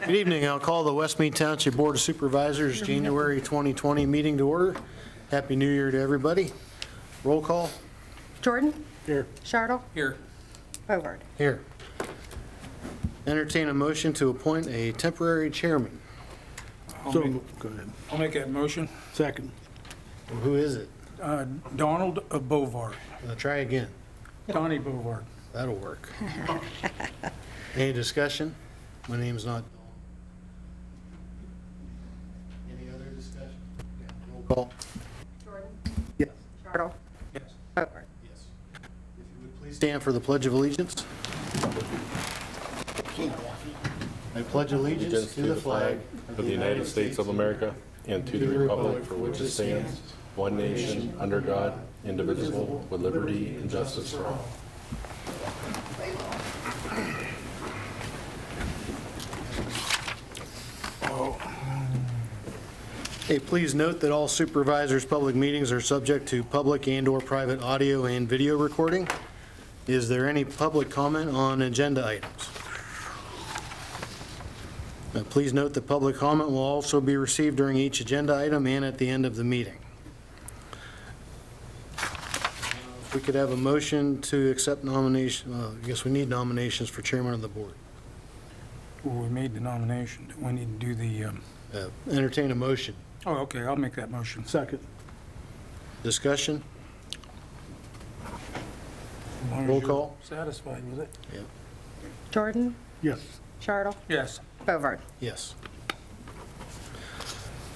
Good evening. I'll call the West Mead Township Board of Supervisors, January 2020 meeting to order. Happy New Year to everybody. Roll call. Jordan? Here. Chartle? Here. Bovard? Here. Entertain a motion to appoint a temporary chairman. Go ahead. I'll make that motion. Second. Who is it? Donald of Bovard. Try again. Donnie Bovard. That'll work. Any discussion? My name's not. Any other discussion? Roll call. Jordan? Yes. Chartle? Yes. Bovard? Yes. If you would please stand for the Pledge of Allegiance. I pledge allegiance to the flag of the United States of America and to the republic for which it stands, one nation, under God, indivisible, with liberty and justice for all. Hey, please note that all supervisors' public meetings are subject to public and/or private audio and video recording. Is there any public comment on agenda items? Please note that public comment will also be received during each agenda item and at the end of the meeting. If we could have a motion to accept nomination, I guess we need nominations for chairman of the board. Well, we made the nomination. We need to do the, Entertain a motion. oh, okay, I'll make that motion. Second. Discussion? As long as Roll you're call. Satisfied with it? Jordan? Yes. Chartle? Yes. Bovard? Yes.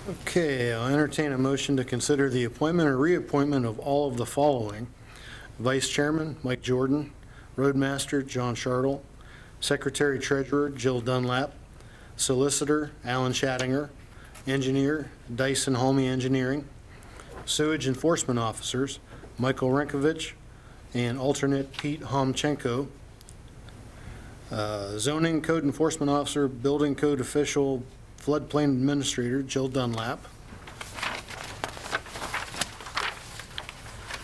Okay, I'll entertain a motion to consider the appointment or reappointment of all of the following: Vice Chairman, Mike Jordan; Roadmaster, John Chartle; Secretary Treasurer, Jill Dunlap; Solicitor, Alan Schattinger; Engineer, Dyson Holme Engineering; Sewage Enforcement Officers, Michael Renkovich and alternate Pete Homchenko; Zoning Code Enforcement Officer, Building Code Official, Floodplain Administrator, Jill Dunlap;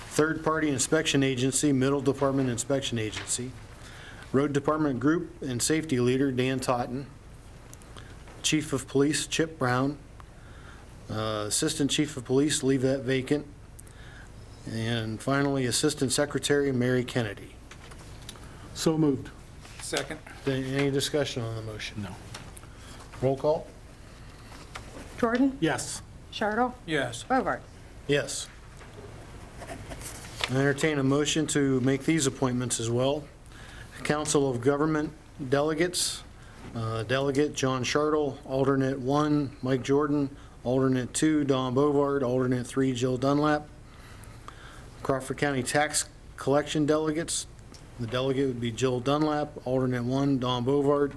Third Party Inspection Agency, Middle Department Inspection Agency; Road Department Group and Safety Leader, Dan Totten; Chief of Police, Chip Brown; Assistant Chief of Police, leave that vacant; and finally, Assistant Secretary, Mary Kennedy. So moved. Second. Any discussion on the motion? No. Roll call? Jordan? Yes. Chartle? Yes. Bovard? Yes. I entertain a motion to make these appointments as well. Council of Government Delegates, Delegate John Chartle, Alternate 1 Mike Jordan, Alternate 2 Don Bovard, Alternate 3 Jill Dunlap. Crawford County Tax Collection Delegates, the delegate would be Jill Dunlap, Alternate 1 Don Bovard.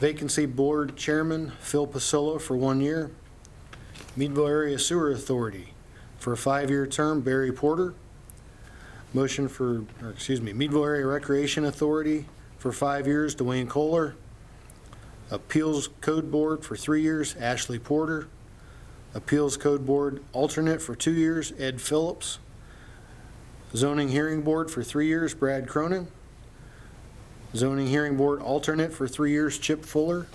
Vacancy Board Chairman Phil Pasillo for 1 year. Meadville Area Sewer Authority for a 5-year term, Barry Porter. Meadville Area Recreation Authority for 5 years, Dwayne Kohler. Appeals Code Board for 3 years, Ashley Porter. Appeals Code Board alternate for 2 years, Ed Phillips. Zoning Hearing Board for 3 years, Brad Cronin. Zoning Hearing Board alternate for 3 years, Chip Fuller.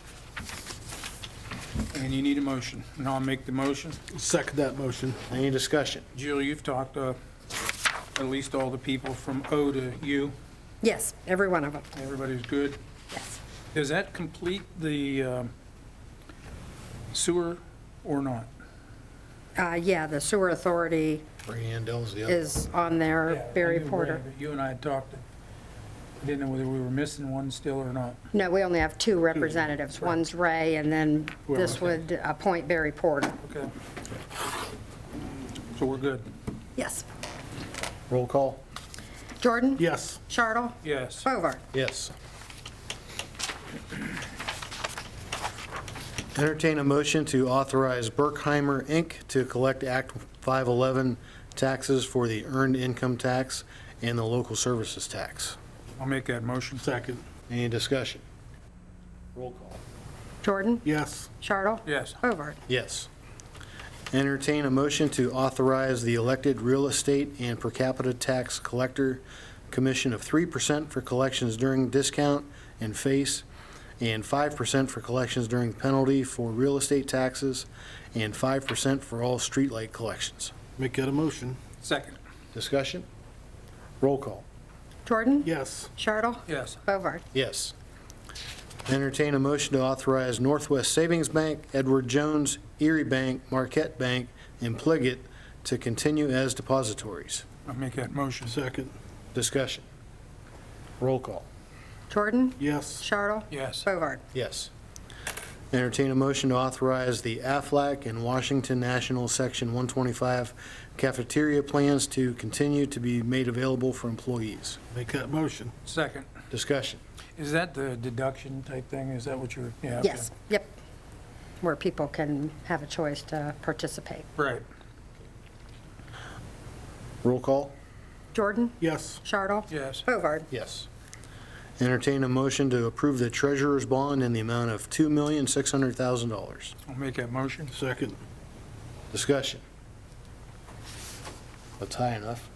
And you need a motion. And I'll make the motion. Second that motion. Any discussion? Jill, you've talked to at least all the people from O to U. Yes, every one of them. Everybody's good. Yes. Does that complete the sewer or not? Yeah, the sewer authority Ray Andel's the other. is on there, Yeah, I Barry knew Porter. Ray, but you and I had talked. I didn't know whether we were missing one still or not. No, we only have 2 representatives. One's Ray, and then this okay. would appoint Barry Porter. Okay. So we're good. Yes. Roll call? Jordan? Yes. Chartle? Yes. Bovard? Yes. Entertain a motion to authorize Berkheimer, Inc. to collect Act 511 taxes for the earned income tax and the local services tax. I'll make that motion. Second. Any discussion? Roll call. Jordan? Yes. Chartle? Yes. Bovard? Yes. Entertain a motion to authorize the elected real estate and per capita tax collector commission of 3% for collections during discount and face and 5% for collections during penalty for real estate taxes, and 5% for all streetlight collections. Make that a motion. Second. Discussion? Roll call. Jordan? Yes. Chartle? Yes. Bovard? Yes. Entertain a motion to authorize Northwest Savings Bank, Edward Jones, Erie Bank, Marquette Bank, and Pliget to continue as depositories. I'll make that motion. Second. Discussion? Roll call. Jordan? Yes. Chartle? Yes. Bovard? Yes. Entertain a motion to authorize the Aflac and Washington National Section 125 cafeteria plans to continue to be made available for employees. Make that motion. Second. Discussion? Is that the deduction type thing? Is that what you're, yeah? okay. Yes, yep. Where people can have a choice to participate. Right. Roll call? Jordan? Yes. Chartle? Yes. Bovard? Yes. Entertain a motion to approve the treasurer's bond in the amount of $2,600,000. I'll make that motion. Second. Discussion? That's high enough.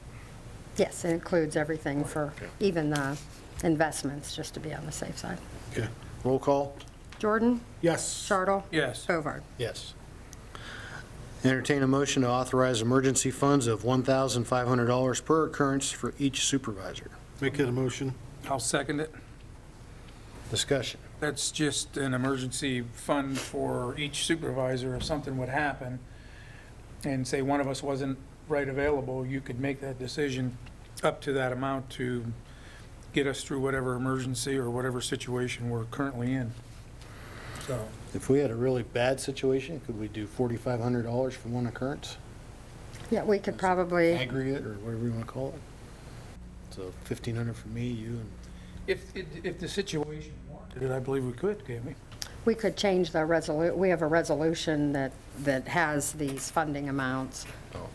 Yes, it includes everything for even the investments, just to be on the safe side. Okay. Roll call? Jordan? Yes. Chartle? Yes. Bovard? Yes. Entertain a motion to authorize emergency funds of $1,500 per occurrence for each supervisor. Make that a motion. I'll second it. Discussion? That's just an emergency fund for each supervisor. If something would happen and say one of us wasn't right available, you could make that decision up to that amount to get us through whatever emergency or whatever situation we're currently in. So, If we had a really bad situation, could we do $4,500 for one occurrence? Yeah, we could probably, Aggregate, or whatever you want to call it? So $1,500 for me, you, and if the situation warranted it, I believe we could, can't we? we could change the we have a resolution that has these funding amounts.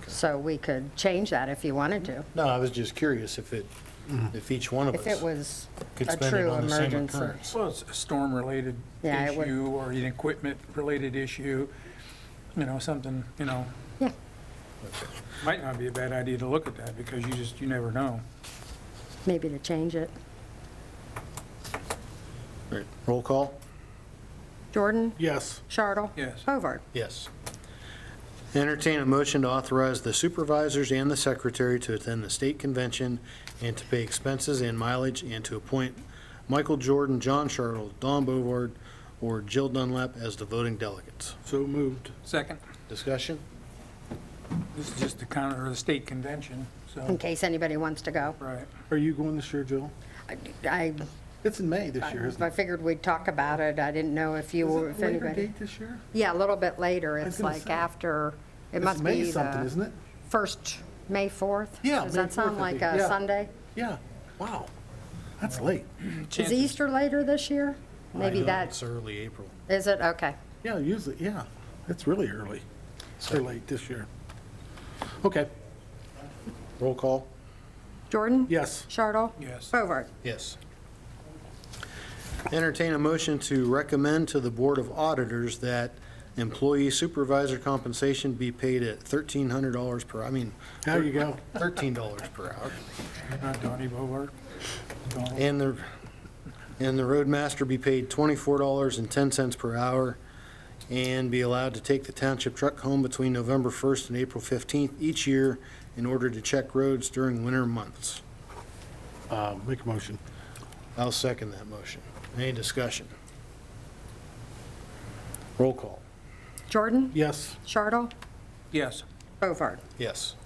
So we could change that if you wanted to, No, I was just curious if each one of us if it was could a spend it true on the same emergency. occurrence. Well, it's a storm-related Yeah, it would- issue or an equipment-related issue, something, Yeah, might not be a bad idea to look at that because you never know. maybe to change it. Right. Roll call? Jordan? Yes. Chartle? Yes. Bovard? Yes. Entertain a motion to authorize the supervisors and the secretary to attend the state convention and to pay expenses and mileage, and to appoint Michael Jordan, John Chartle, Don Bovard, or Jill Dunlap as the voting delegates. So moved. Second, Discussion? this is just the counter, the state convention, In so, case anybody wants to go. right. Are you going this year, Jill? I It's in May this year, isn't I it? figured we'd talk about it. I didn't know if you were, if Later anybody. date this year? Yeah, a little bit later. was It's gonna like say. after, it It's must May be something, the isn't it? first, May 4th? Yeah, Does May that sound 4th, I like think. a Yeah. Sunday? Yeah. Wow. That's late. Is Chances- Easter later this year? Maybe I know that's, It's early April. is it? Okay. Yeah, usually, yeah. It's really early. Or late this year. Okay. Roll call? Jordan? Yes. Chartle? Yes. Bovard? Yes. Entertain a motion to recommend to the Board of Auditors that employee supervisor compensation be paid at $1,300 There you go. $13 per hour. Not Donnie Bovard? Donald? And the roadmaster be paid $24.10 per hour, and be allowed to take the township truck home between November 1st and April 15th each year in order to check roads during winter months. Make a motion. I'll second that motion. Any discussion? Roll call. Jordan? Yes. Chartle? Yes. Bovard? Yes.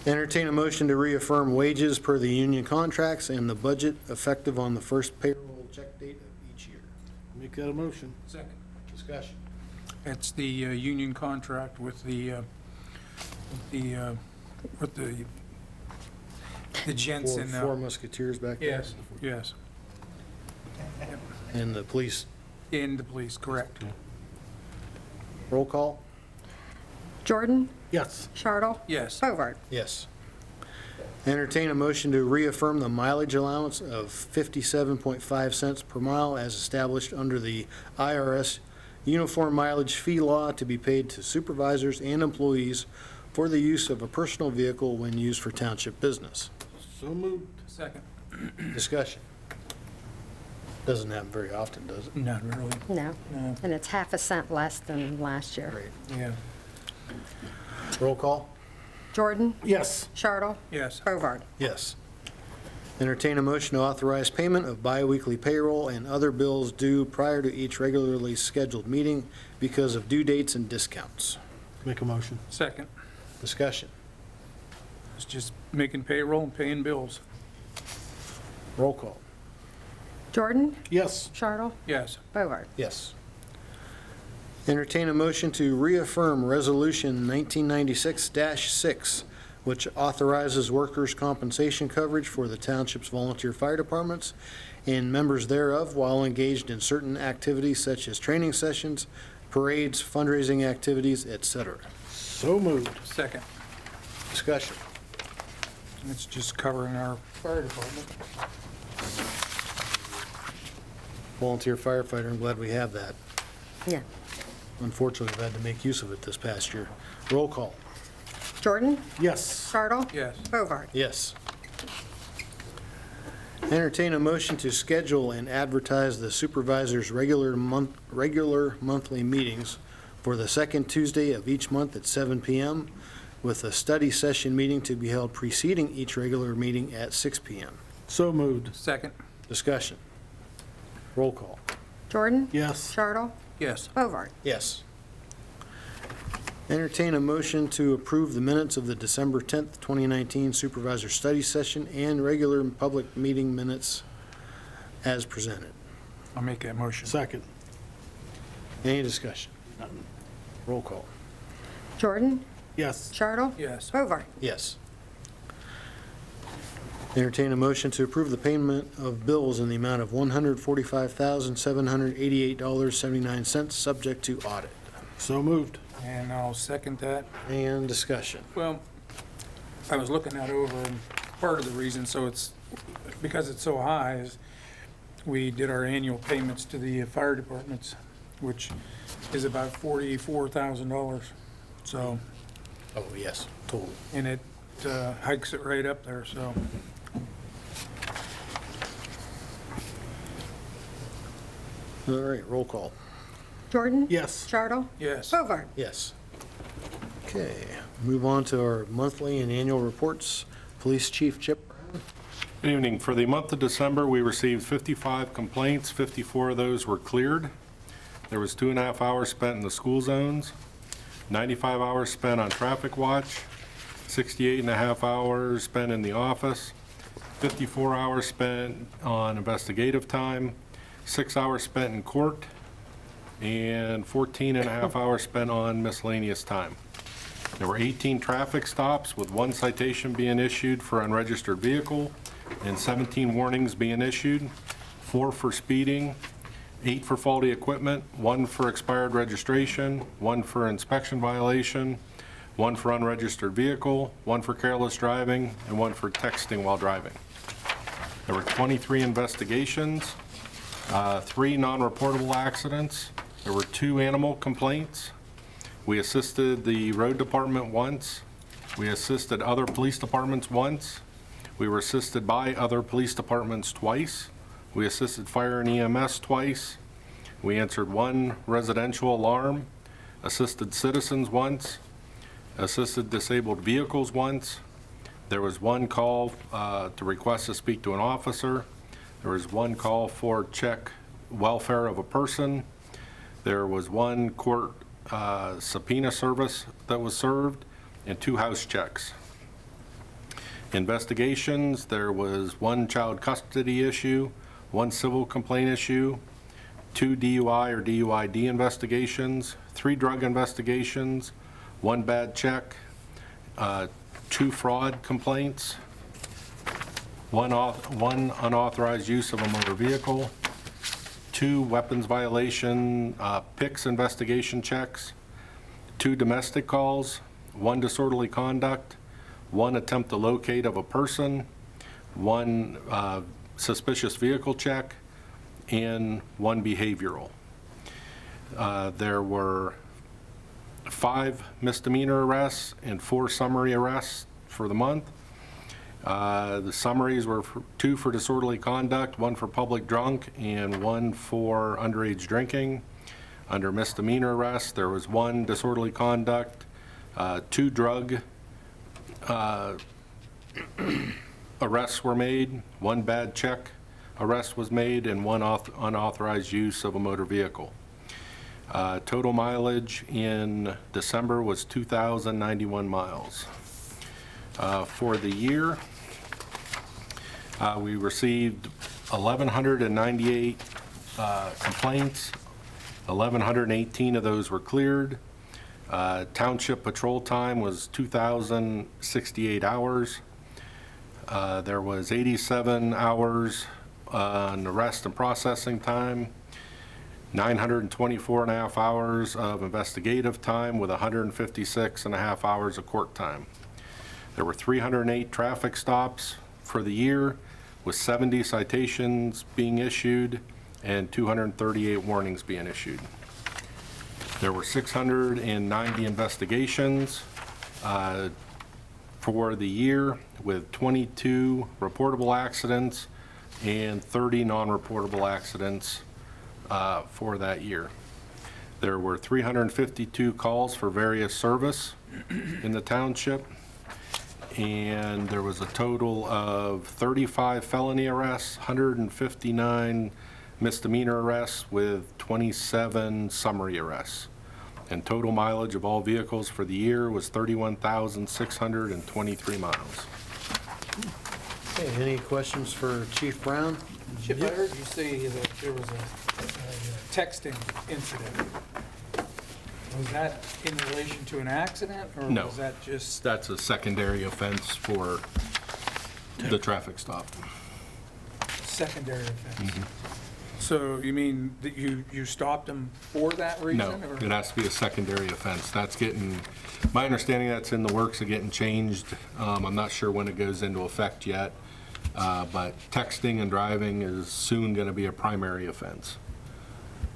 Entertain a motion to reaffirm wages per the union contracts and the budget effective on the first payroll check date of each year. Make that a motion. Second. Discussion. It's the union contract with the gents in, Four musketeers back there. yes, yes, And the police. in the police, correct. Roll call? Jordan? Yes. Chartle? Yes. Bovard? Yes. Entertain a motion to reaffirm the mileage allowance of 57.5 cents per mile as established under the IRS Uniform Mileage Fee Law to be paid to supervisors and employees for the use of a personal vehicle when used for township business. So moved. Second. Discussion. Doesn't happen very often, does it? Not really, No. no, And it's half a cent less than last year. Great. yeah, Roll call? Jordan? Yes. Chartle? yes. Bovard? Yes. Entertain a motion to authorize payment of biweekly payroll and other bills due prior to each regularly scheduled meeting because of due dates and discounts. Make a motion. Second, Discussion. it's just making payroll and paying bills. Roll call? Jordan? Yes. Chartle? Yes, Bovard? Yes. Entertain a motion to reaffirm Resolution 1996-6, which authorizes workers' compensation coverage for the township's volunteer fire departments and members thereof while engaged in certain activities such as training sessions, parades, fundraising activities, etc. So moved. second, Discussion. it's just covering our fire department. Volunteer firefighter, I'm glad we have that. Yeah. Unfortunately, we've had to make use of it this past year. Roll call? Jordan? Yes. Chartle? Yes, Bovard? Yes. Entertain a motion to schedule and advertise the supervisors' regular monthly meetings for the second Tuesday of each month at 7 PM, with a study session meeting to be held preceding each regular meeting at 6 PM. So moved. second, Discussion. Roll call. Jordan? Yes. Chartle? yes. Bovard? Yes. Entertain a motion to approve the minutes of the December 10th, 2019 supervisor study session and regular public meeting minutes as presented. I'll make that motion. Second. Any discussion? Roll call. Jordan? Yes. Chartle? Yes, Bovard? Yes. Entertain a motion to approve the payment of bills in the amount of $145,788.79, subject to audit. So moved. and I'll second that. And discussion. Well, I was looking that over, and part of the reason, so it's, because it's so high, is we did our annual payments to the fire departments, which is about $44,000. So, Oh, yes, total. and it hikes it right up there, so. All right, roll call. Jordan? Yes. Chartle? Yes, Bovard? Yes. Okay, move on to our monthly and annual reports. Police Chief Chip. Good evening. For the month of December, we received 55 complaints. 54 of those were cleared. There was 2.5 hours spent in the school zones, 95 hours spent on traffic watch, 68.5 hours spent in the office, 54 hours spent on investigative time, 6 hours spent in court, and 14.5 hours spent on miscellaneous time. There were 18 traffic stops, with 1 citation being issued for unregistered vehicle and 17 warnings being issued, 4 for speeding, 8 for faulty equipment, 1 for expired registration, 1 for inspection violation, 1 for unregistered vehicle, 1 for careless driving, and 1 for texting while driving. There were 23 investigations, 3 non-reportable accidents. There were 2 animal complaints. We assisted the road department once. We assisted other police departments once. We were assisted by other police departments twice. We assisted fire and EMS twice. We answered 1 residential alarm, assisted citizens once, assisted disabled vehicles once. There was 1 call to request to speak to an officer. There was 1 call for check welfare of a person. There was 1 court subpoena service that was served, and 2 house checks. Investigations, there was 1 child custody issue, 1 civil complaint issue, 2 DUI or DUID investigations, 3 drug investigations, 1 bad check, 2 fraud complaints, 1 unauthorized use of a motor vehicle, 2 weapons violation PICS investigation checks, 2 domestic calls, 1 disorderly conduct, 1 attempt to locate of a person, 1 suspicious vehicle check, and 1 behavioral. There were 5 misdemeanor arrests and 4 summary arrests for the month, The summaries were 2 for disorderly conduct, 1 for public drunk, and 1 for underage drinking. Under misdemeanor arrest, there was 1 disorderly conduct, 2 drug arrests were made, 1 bad check arrest was made, and 1 unauthorized use of a motor vehicle. Total mileage in December was 2,091 miles. For the year, we received 1,198 complaints. 1,118 of those were cleared. Township patrol time was 2,068 hours. There was 87 hours on arrest and processing time, 924 and a half hours of investigative time with 156 and a half hours of court time. There were 308 traffic stops for the year, with 70 citations being issued and 238 warnings being issued. There were 690 investigations for the year, with 22 reportable accidents and 30 non-reportable accidents for that year. There were 352 calls for various service in the township, and there was a total of 35 felony arrests, 159 misdemeanor arrests, with 27 summary arrests. And total mileage of all vehicles for the year was 31,623 miles. Okay, any questions for Chief Brown? Chip, I heard you say that there was a texting incident. Was that in relation to an accident, or No. was that just That's a secondary offense for the traffic stop. secondary offense? So you mean that you stopped him for that reason? No, or- it has to be a secondary offense. That's getting, my understanding, that's in the works of getting changed. I'm not sure when it goes into effect yet, but texting and driving is soon going to be a primary offense.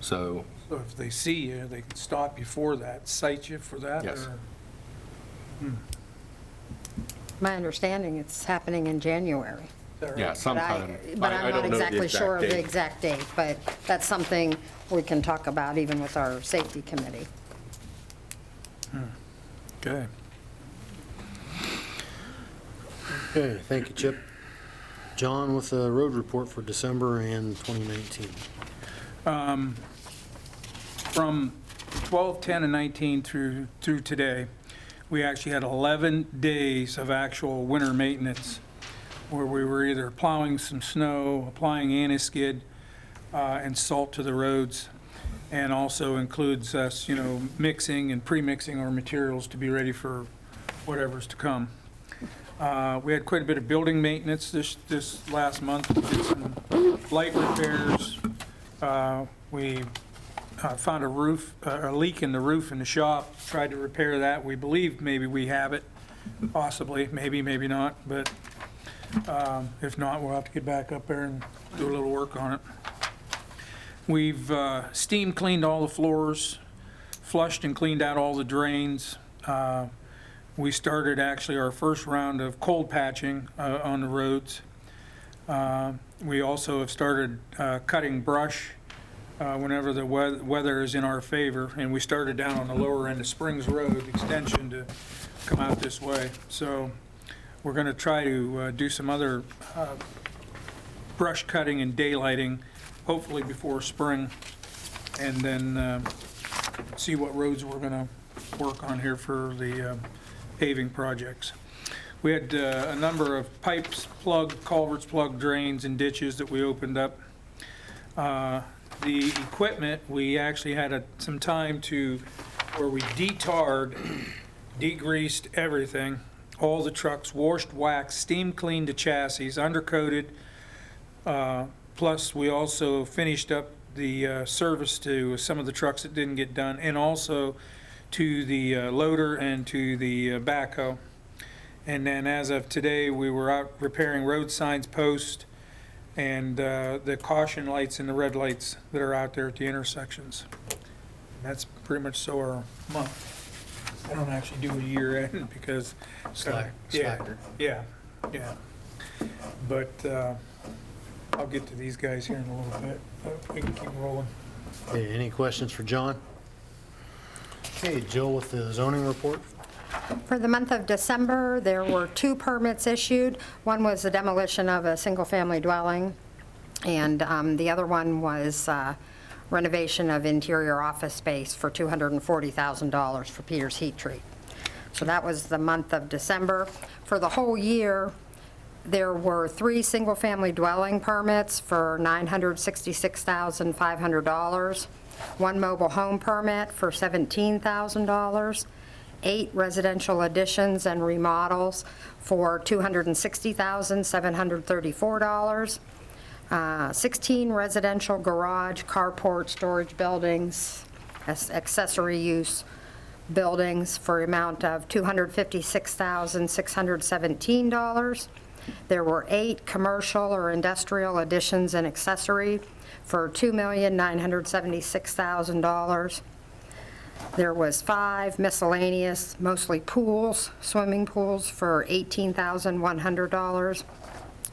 So, So if they see you, they can stop you for that, cite you for that? Yes. or- My understanding, it's happening in January. Is that right? yeah, But I- sometime. But I I'm don't not know the exactly exact sure of the date. exact date, but that's something we can talk about even with our safety committee. Okay. Okay, thank you, Chip. John with the road report for December and 2019. From 12, 10, and 19 through today, we actually had 11 days of actual winter maintenance, where we were either plowing some snow, applying anti-skid, and salt to the roads, and also includes us, mixing and pre-mixing our materials to be ready for whatever's to come. We had quite a bit of building maintenance this last month. We did some light repairs. We found a leak in the roof in the shop, tried to repair that. We believe maybe we have it, possibly, maybe not, but if not, we'll have to get back up there and do a little work on it. We've steam cleaned all the floors, flushed and cleaned out all the drains. We started actually our first round of cold patching on the roads. We also have started cutting brush whenever the weather is in our favor, and we started down on the lower end of Springs Road extension to come out this way. So we're going to try to do some other brush cutting and daylighting, hopefully before spring, and then see what roads we're going to work on here for the paving projects. We had a number of pipes plugged, culverts plugged, drains and ditches that we opened up. The equipment, we actually had some time where we detarred, degreased everything, all the trucks, washed, waxed, steam cleaned the chassis, undercoated. Plus, we also finished up the service to some of the trucks that didn't get done, and also to the loader and to the backhoe. And then as of today, we were out repairing road signs, posts, and the caution lights and the red lights that are out there at the intersections. That's pretty much so our month. I don't actually do a year end because. Slacker. Yeah. But I'll get to these guys here in a little bit. We can keep rolling. Okay, any questions for John? Okay, Jill with the zoning report. For the month of December, there were 2 permits issued. One was the demolition of a single-family dwelling, and the other one was renovation of interior office space for $240,000 for Peters Heat Treat. So that was the month of December. For the whole year, there were 3 single-family dwelling permits for $966,500, 1 mobile home permit for $17,000, 8 residential additions and remodels for $260,734, 16 residential garage, carport, storage buildings, accessory use buildings for an amount of $256,617. There were 8 commercial or industrial additions and accessory for $2,976,000. There was 5 miscellaneous, mostly pools, swimming pools for $18,100.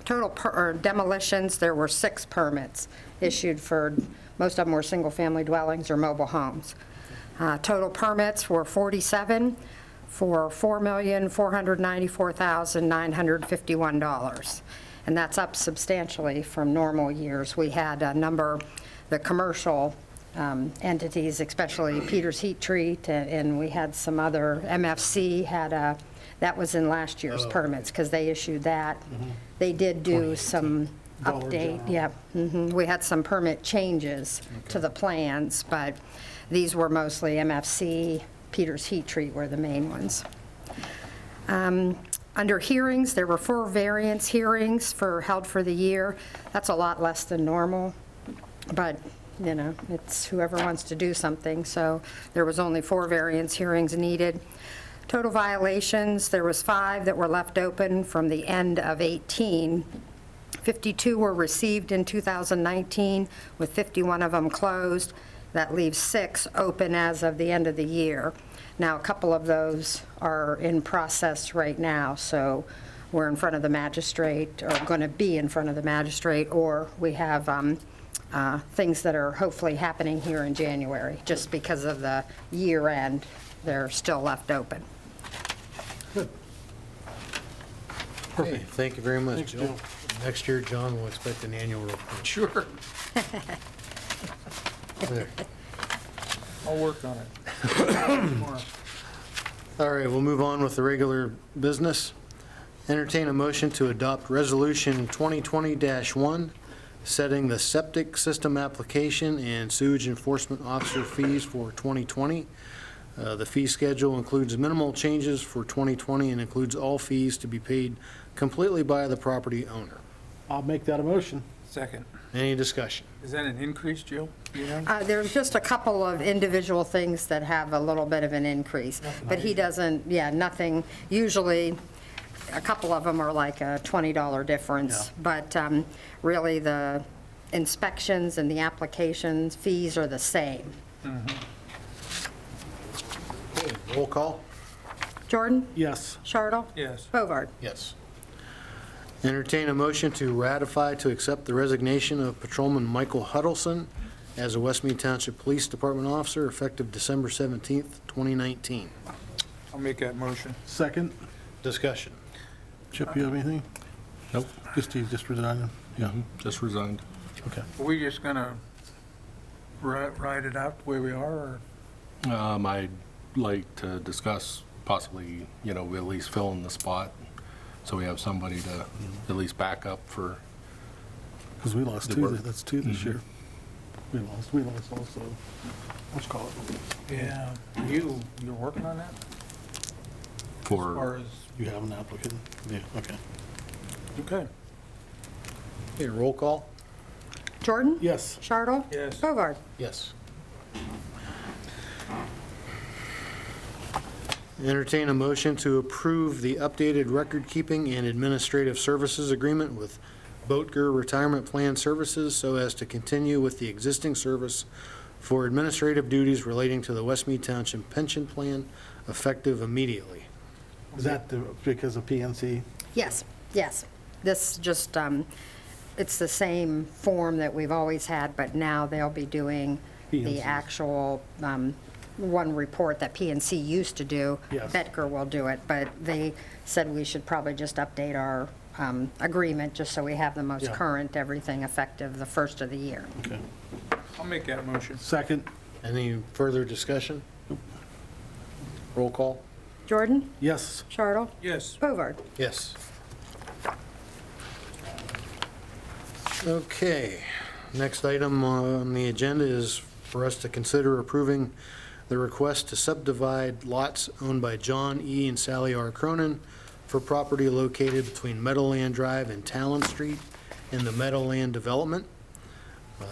Total demolitions, there were 6 permits issued for, most of them were single-family dwellings or mobile homes. Total permits were 47 for $4,494,951. And that's up substantially from normal years. We had a number, the commercial entities, especially Peters Heat Treat, and we had some other, MFC had a, that was in last year's permits, because they issued that. They did do some update, yeah. We had some permit changes to the plans, but these were mostly MFC, Peters Heat Treat were the main ones. Under hearings, there were 4 variance hearings held for the year. That's a lot less than normal, but, you know, it's whoever wants to do something. So there was only 4 variance hearings needed. Total violations, there was 5 that were left open from the end of 18. 52 were received in 2019, with 51 of them closed. That leaves 6 open as of the end of the year. Now, a couple of those are in process right now, so we're in front of the magistrate, or going to be in front of the magistrate, or we have things that are hopefully happening here in January. Just because of the year end, they're still left open. Okay, thank you very much, Thanks, Jill. Jill. Next year, John will expect an annual report. Sure. There. I'll work on it. All right, we'll move on with the regular business. Entertain a motion to adopt Resolution 2020-1, setting the septic system application and sewage enforcement officer fees for 2020. The fee schedule includes minimal changes for 2020 and includes all fees to be paid completely by the property owner. I'll make that a motion. Second. Any discussion? Is that an increase, Jill? Do you know? There's just a couple of individual things that have a little bit of an increase, but he doesn't, nothing, usually, a couple of them are like a $20 difference, but really the inspections and the applications fees are the same. Okay, roll call? Jordan? Yes. Chartle? Yes. Bovard? Yes. Entertain a motion to ratify to accept the resignation of Patrolman Michael Huddleston as a West Mead Township Police Department officer effective December 17th, 2019. I'll make that motion. Second. Discussion. Chip, you have anything? Nope. Just resigning? Yeah, Just resigned. okay. Are we just gonna ride it out the way we are, or? I'd like to discuss possibly, you know, at least filling the spot, so we have somebody to at least back up for, Because we lost The 2, work. that's 2 this year. We lost also, let's call it. Yeah. You're working on that? As for, far as, You have an applicant? Yeah, okay. okay. Okay, roll call? Jordan? Yes. Chartle? Yes. Bovard? Yes. Entertain a motion to approve the updated record-keeping and administrative services agreement with Boatger Retirement Plan Services so as to continue with the existing service for administrative duties relating to the West Mead Township Pension Plan effective immediately. Is that because of PNC? Yes, yes. this just, it's the same form that we've always had, but now they'll be doing the P&Cs. actual one report that PNC used to do. Yes. Betker will do it, but they said we should probably just update our agreement, just so we have the most Yeah. current, everything effective the first of the year. Okay. I'll make that motion. Second, Any further discussion? Roll call? Jordan? yes. Chartle? Yes. Bovard? Yes. Okay, next item on the agenda is for us to consider approving the request to subdivide lots owned by John E. and Sally R. Cronin for property located between Meadowland Drive and Talon Street in the Meadowland development.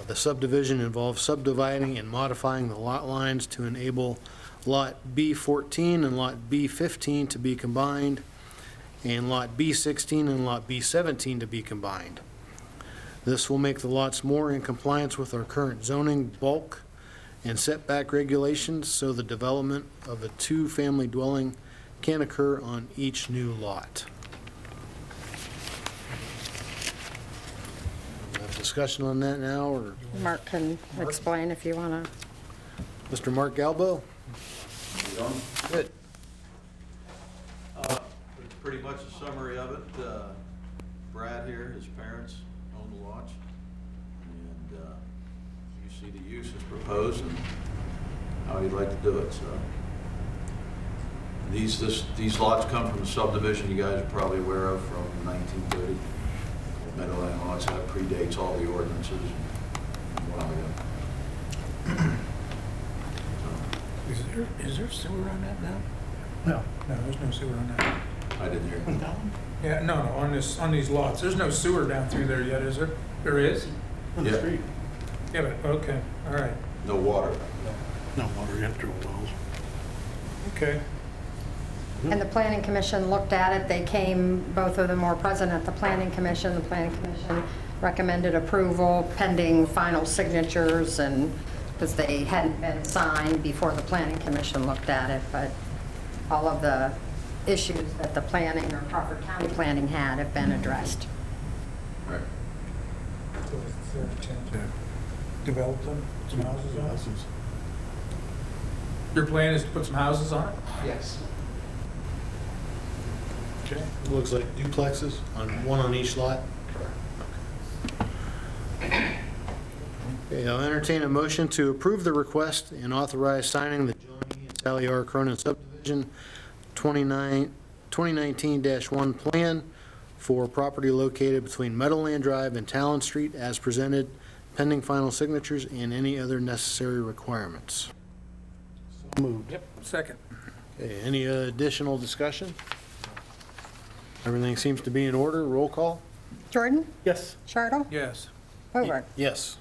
The subdivision involves subdividing and modifying the lot lines to enable Lot B14 and Lot B15 to be combined, and Lot B16 and Lot B17 to be combined. This will make the lots more in compliance with our current zoning, bulk, and setback regulations, so the development of a two-family dwelling can occur on each new lot. Have discussion on that now, or Mark can explain if you want to. Mr. Mark Galbo? Good. It's pretty much a summary of it. Brad here, his parents own the lots, and you see the use is proposed and how he'd like to do it, so. These lots come from a subdivision you guys are probably aware of from 1930. Meadowland lots that predates all the ordinances and what have you. Is there sewer on that now? No. No, there's no sewer on that. I didn't hear. Yeah, no, on these lots. There's no sewer down through there yet, is there? There is? On the Yeah. street. Yeah, but, okay, all right, No water. No water, you have to drill wells. okay. And the planning commission looked at it, they came, both of them were present at the planning commission. The planning commission recommended approval pending final signatures, and, because they hadn't been signed before the planning commission looked at it, but all of the issues that the planning or Crawford County planning had have been addressed. Right. So is there a chance to develop them, some houses on it? Your plan is to put some houses on it? Yes. Okay. Looks like duplexes, one on each lot. Okay, I'll entertain a motion to approve the request and authorize signing the John E. and Sally R. Cronin subdivision 2019-1 plan for property located between Meadowland Drive and Talon Street as presented, pending final signatures and any other necessary requirements. So moved. Yep, second. Okay, any additional discussion? Everything seems to be in order. Roll call? Jordan? Yes. Chartle? Yes. Bovard? Yes.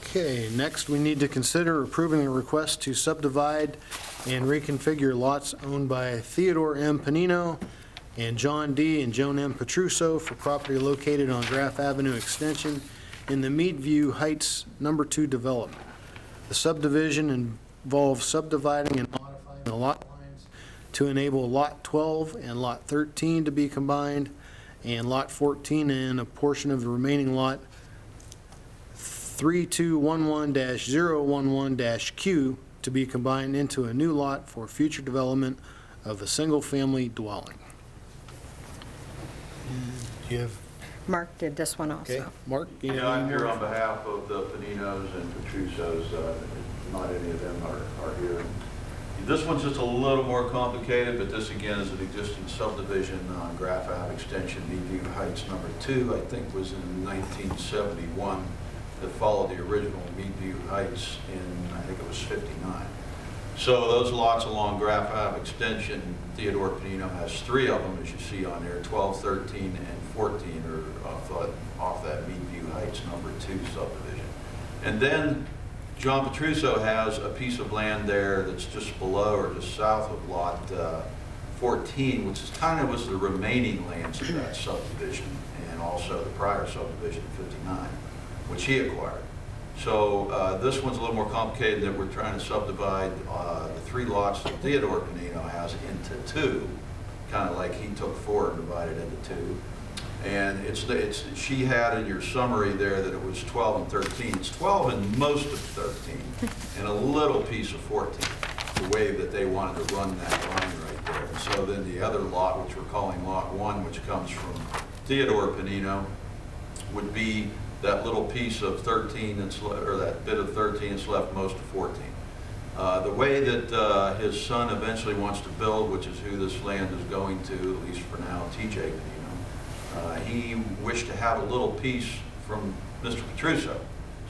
Okay, next we need to consider approving a request to subdivide and reconfigure lots owned by Theodore M. Panino and John D. and Joan M. Petruso for property located on Graff Avenue Extension in the Meadview Heights No. 2 development. The subdivision involves subdividing and modifying the lot lines to enable Lot 12 and Lot 13 to be combined, and Lot 14 and a portion of the remaining Lot 3211-011-Q to be combined into a new lot for future development of a single-family dwelling. Do you have, Mark did this one okay, also. Mark? you Yeah, have I'm any here more? on behalf of the Paninos and Petrusos. Not any of them are here. This one's just a little more complicated, but this again is an existing subdivision on Graff Ave Extension, Meadview Heights No. 2, I think was in 1971, that followed the original Meadview Heights in, I think it was 59. So those lots along Graff Ave Extension, Theodore Panino has three of them, as you see on there, 12, 13, and 14 are off that Meadview Heights No. 2 subdivision. And then John Petruso has a piece of land there that's just below or just south of Lot 14, which is kind of was the remaining lands of that subdivision, and also the prior subdivision 59, which he acquired. So this one's a little more complicated, that we're trying to subdivide the three lots that Theodore Panino has into two, kind of like he took 4 and divided into 2. And she had in your summary there that it was 12 and 13. It's 12 and most of 13 and a little piece of 14, the way that they wanted to run that line right there. And so then the other lot, which we're calling Lot 1, which comes from Theodore Panino, would be that little piece of 13 that's, or that bit of 13 that's left most of 14. The way that his son eventually wants to build, which is who this land is going to, at least for now, TJ Panino, he wished to have a little piece from Mr. Petruso.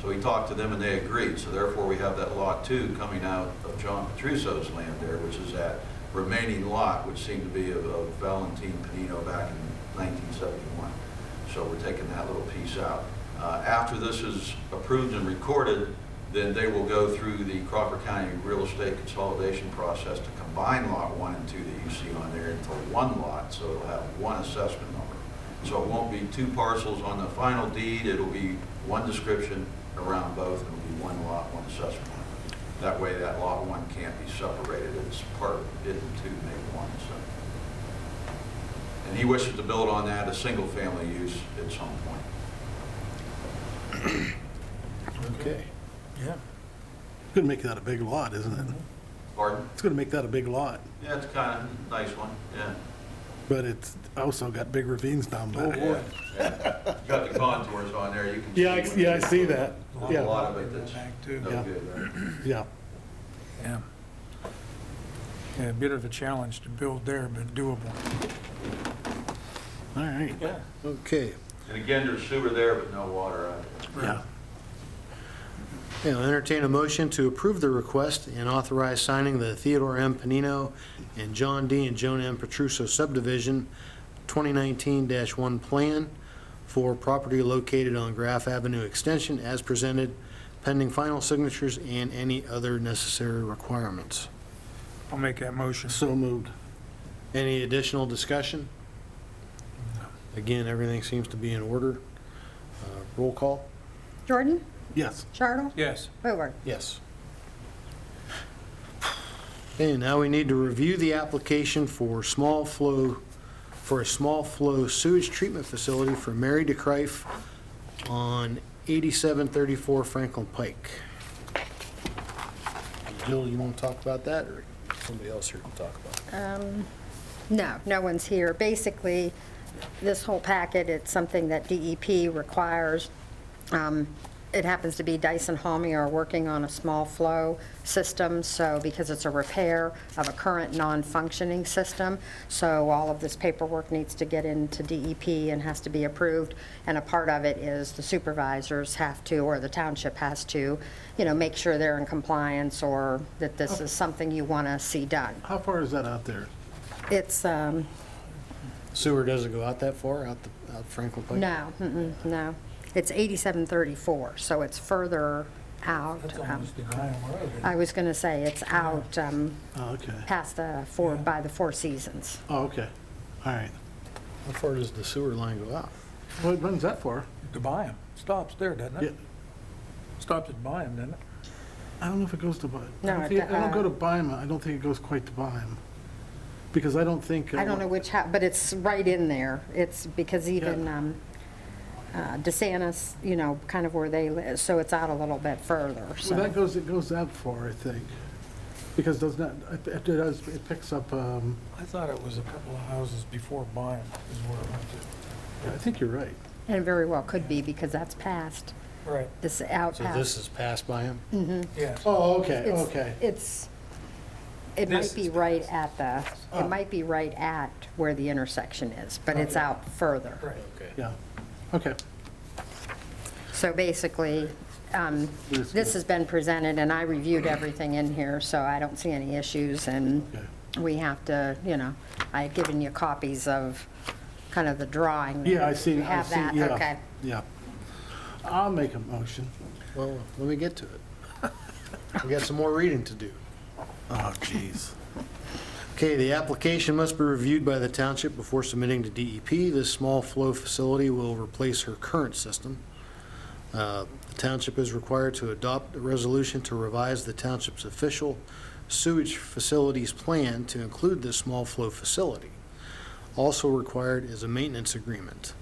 So he talked to them and they agreed. So therefore we have that Lot 2 coming out of John Petruso's land there, which is that remaining lot, which seemed to be of Valentine Panino back in 1971. So we're taking that little piece out. After this is approved and recorded, then they will go through the Crawford County real estate consolidation process to combine Lot 1 and 2 that you see on there into one lot, so it'll have one assessment number. So it won't be 2 parcels on the final deed, it'll be one description around both, and it'll be one lot, one assessment number. That way that Lot 1 can't be separated, it's part of it and 2 make one. So. And he wishes to build on that a single-family use at some point. Okay. Yeah. It's gonna make that a big lot, isn't it? Pardon? It's gonna make that a big lot, Yeah, it's kind of a nice one, yeah. but it's also got big ravines down Oh, there. boy. Yeah. Got the contours on there, you can see. Yeah, I when you see look. that. A Yeah, lot of it that's Back too. no Yeah. good, right? yeah. Yeah. Yeah, a bit of a challenge to build there, but doable. All right, Yeah. Okay. And again, there's sewer there, but no water out there. yeah. I'll entertain a motion to approve the request and authorize signing the Theodore M. Panino and John D. and Joan M. Petruso subdivision 2019-1 plan for property located on Graff Avenue Extension as presented, pending final signatures and any other necessary requirements. I'll make that motion. So moved. Any additional discussion? Again, everything seems to be in order. Roll call? Jordan? Yes. Chartle? Yes. Hoover? Yes. Okay, now we need to review the application for a small flow sewage treatment facility for Mary DeCrife on 8734 Franklin Pike. Jill, you want to talk about that, or somebody else here can talk about it? No one's here. Basically, this whole packet, it's something that DEP requires. It happens to be Dyson Halmy are working on a small flow system, so because it's a repair of a current non-functioning system, so all of this paperwork needs to get into DEP and has to be approved, and a part of it is the supervisors have to, or the township has to, make sure they're in compliance or that this is something you want to see done. How far is that out there? It's, Sewer doesn't go out that far, out Franklin Pike? no. It's 8734, so it's further out. That's almost the Graham Road. I was going to say, it's out Oh, okay. past by the Four Seasons. Oh, okay. All right. How far does the sewer line go out? Well, it runs that far. To Byam. Stops there, doesn't Yeah. it? Stops at Byam, doesn't it? I don't know if it goes to Byam. No, I don't go to Byam. I don't think it goes quite to Byam. Because I don't think. I don't know which, but it's right in there. It's because even DeSantis, kind of where they live, so it's out a little bit further, so. Well, it goes that far, I think. Because it picks up, I thought it was a couple of houses before Byam is where it went to. I think you're right. And it very well could be, because that's past, Right. this out So past. this is passed by him? Yes. Oh, okay, It's- okay. It might This be is right at Oh. it might be right at where the intersection is, but it's out further. Right. Okay. Yeah. Okay. So basically, This- this has been presented, and I reviewed everything in here, so I don't see any issues, and Okay. we have to, I had given you copies of kind of the drawing. Yeah, I see. You have that, yeah, okay. Yeah. I'll make a motion. Well, let me get to it. We got some more reading to do. Oh, jeez. Okay, the application must be reviewed by the township before submitting to DEP. This small flow facility will replace her current system. The township is required to adopt a resolution to revise the township's official sewage facilities plan to include this small flow facility. Also required is a maintenance agreement.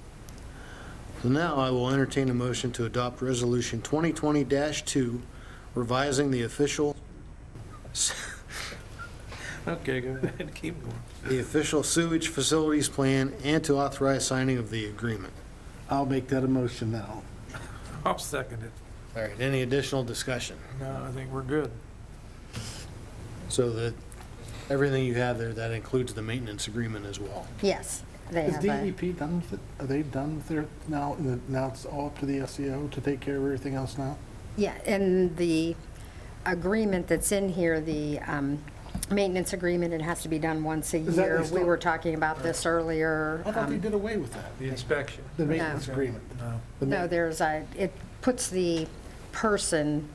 So now I will entertain a motion to adopt Resolution 2020-2, revising the official Okay, go ahead, keep going. the official sewage facilities plan and to authorize signing of the agreement. I'll make that a motion now. I'll second it. All right, any additional discussion? No, I think we're good. So that, everything you have there, that includes the maintenance agreement as well. Yes, they Is have a, DEP done with it? Are they done with their, now it's all up to the SEO to take care of everything else now? yeah, and the agreement that's in here, the maintenance agreement, it has to be done once a Is that year. they We still- were talking about this earlier. I thought they did away with that, The inspection. the maintenance agreement. No. The No, ma- there's a, it puts the person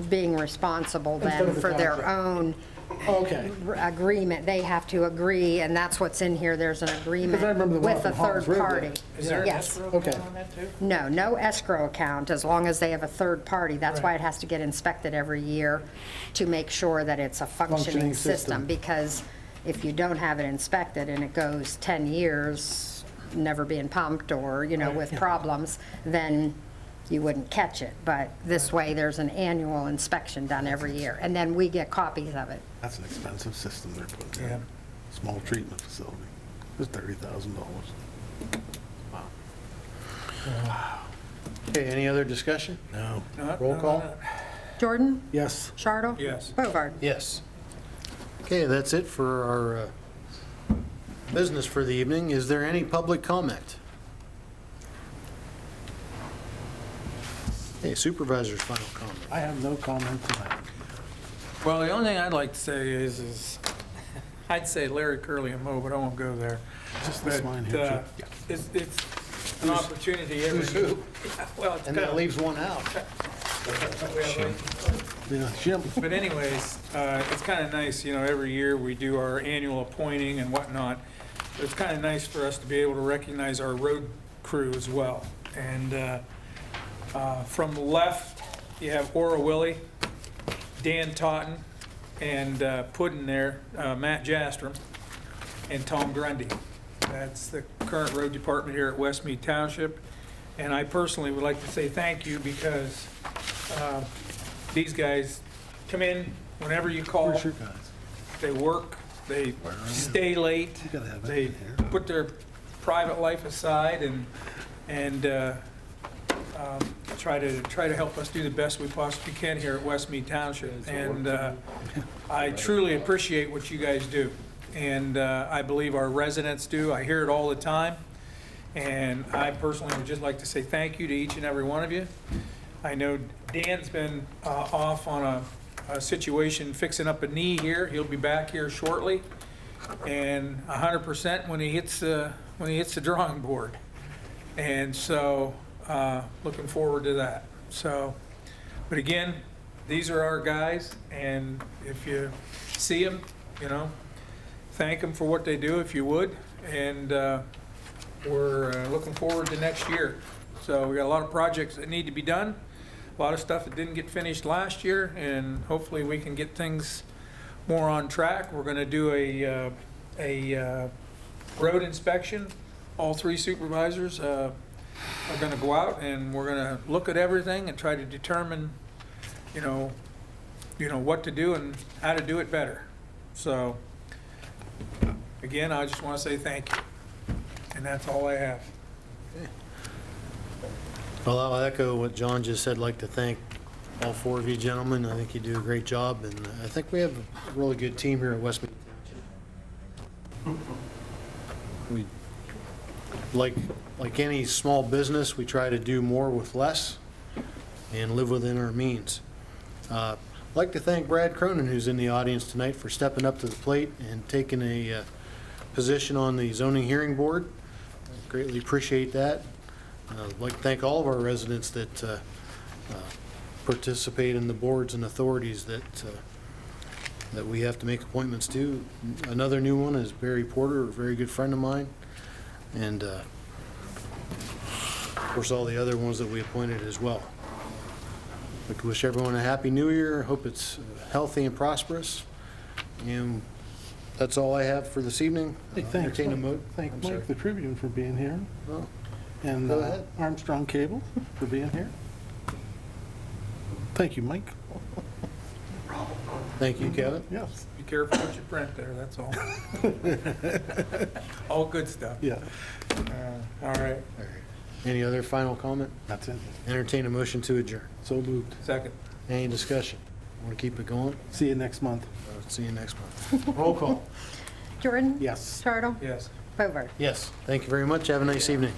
being responsible Instead then of the for their township. own Okay. agreement. They have to agree, and that's what's in here. There's an agreement remember the one with a from Hawes third Road party. there. Is there an Yes. escrow Okay. account on that too? No escrow account, as long as they have a third party. That's why it has to get inspected every year to make sure that it's a functioning Functioning system. system. Because if you don't have it inspected and it goes 10 years never being pumped or, with problems, then you wouldn't catch it. But this way, there's an annual inspection done every year, and then we get copies of it. That's an expensive system they're putting Yeah. in. Small treatment facility. It's $30,000. Okay, any other discussion? No. No, Roll no, call? no. Jordan? Yes. Chartle? Yes. Bovard? Yes. Okay, that's it for our business for the evening. Is there any public comment? Okay, supervisor's final comment. I have no comment tonight. Well, the only thing I'd like to say is I'd say Larry, Curly, and Mo, but I won't go there. Just this But, line here, it's an opportunity every. Who's who? Well, it's And kind that of. leaves one out. Yeah, Jim. But anyways, it's kind of nice, every year we do our annual appointing and whatnot. But it's kind of nice for us to be able to recognize our road crew as well. And from the left, you have Ora Willie, Dan Totten, and Puddin there, Matt Jastrom, and Tom Grundy. That's the current road department here at West Mead Township. And I personally would like to say thank you because these guys come in whenever you call. Where's your guys? They work, they stay late, You gotta have that they in here. put their private life aside and try to help us do the best we possibly can here at West Mead Township. And I truly appreciate what you guys do. And I believe our residents do. I hear it all the time. And I personally would just like to say thank you to each and every one of you. I know Dan's been off on a situation fixing up a knee here. He'll be back here shortly. And 100% when he hits the drawing board. And so, looking forward to that. So, but again, these are our guys, and if you see them, thank them for what they do if you would. And we're looking forward to next year. So we got a lot of projects that need to be done, a lot of stuff that didn't get finished last year, and hopefully we can get things more on track. We're going to do a road inspection. All three supervisors are going to go out and we're going to look at everything and try to determine, what to do and how to do it better. So, again, I just want to say thank you. And that's all I have. Well, I'll echo what John just said. I'd like to thank all four of you gentlemen. I think you do a great job, and I think we have a really good team here at West Mead Township. We, like any small business, we try to do more with less and live within our means. I'd like to thank Brad Cronin, who's in the audience tonight, for stepping up to the plate and taking a position on the zoning hearing board. Greatly appreciate that. I'd like to thank all of our residents that participate in the boards and authorities that we have to make appointments to. Another new one is Barry Porter, a very good friend of mine, and of course all the other ones that we appointed as well. I'd like to wish everyone a happy new year. Hope it's healthy and prosperous, and That's all I have for this evening. Hey, thanks. Entertain a mo- Thank I'm sorry. Mike, the Tribune, for being here, Oh, and Go ahead. Armstrong Cable for being here. Thank you, Mike. Thank you, Kevin. Yes. Be careful what you print there, that's all. All good stuff. Yeah, All right, All right. Any other final comment? that's it. Entertain a motion to adjourn. So moved. second. Any discussion? Want to keep it going? See you next month. See you next month. Roll call. Jordan? Yes. Chartle? Yes. Bovard? Yes, thank you very much. Have a nice evening.